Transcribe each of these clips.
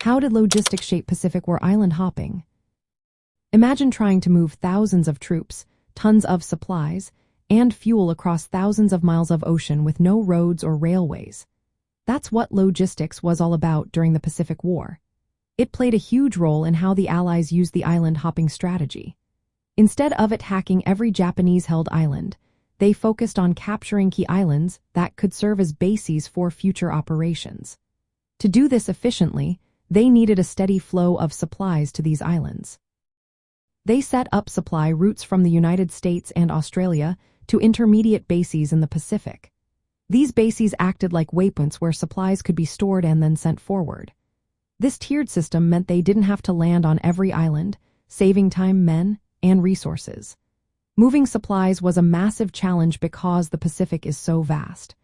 How did logistics shape Pacific War island hopping? Imagine trying to move thousands of troops, tons of supplies, and fuel across thousands of miles of ocean with no roads or railways. That's what logistics was all about during the Pacific War. It played a huge role in how the Allies used the island hopping strategy. Instead of attacking every Japanese-held island, they focused on capturing key islands that could serve as bases for future operations. To do this efficiently, they needed a steady flow of supplies to these islands. They set up supply routes from the United States and Australia to intermediate bases in the Pacific. These bases acted like waypoints where supplies could be stored and then sent forward. This tiered system meant they didn't have to land on every island, saving time, men, and resources. Moving supplies was a massive challenge because the Pacific is so vast.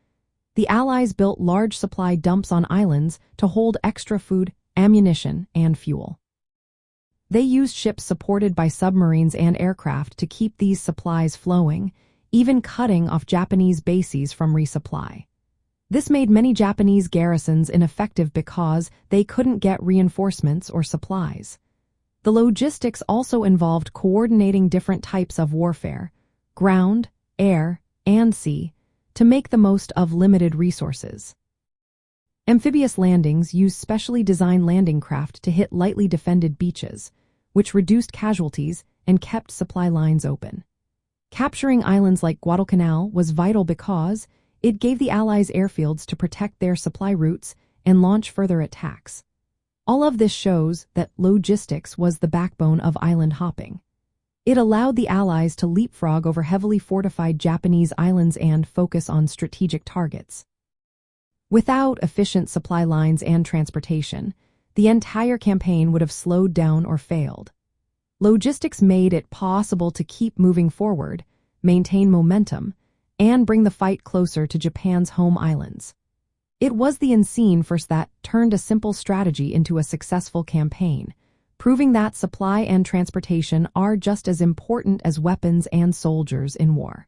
The Allies built large supply dumps on islands to hold extra food, ammunition, and fuel. They used ships supported by submarines and aircraft to keep these supplies flowing, even cutting off Japanese bases from resupply. This made many Japanese garrisons ineffective because they couldn't get reinforcements or supplies. The logistics also involved coordinating different types of warfare, ground, air, and sea, to make the most of limited resources. Amphibious landings used specially designed landing craft to hit lightly defended beaches, which reduced casualties and kept supply lines open. Capturing islands like Guadalcanal was vital because it gave the Allies airfields to protect their supply routes and launch further attacks. All of this shows that logistics was the backbone of island hopping. It allowed the Allies to leapfrog over heavily fortified Japanese islands and focus on strategic targets. Without efficient supply lines and transportation, the entire campaign would have slowed down or failed. Logistics made it possible to keep moving forward, maintain momentum, and bring the fight closer to Japan's home islands. It was the unseen force that turned a simple strategy into a successful campaign, proving that supply and transportation are just as important as weapons and soldiers in war.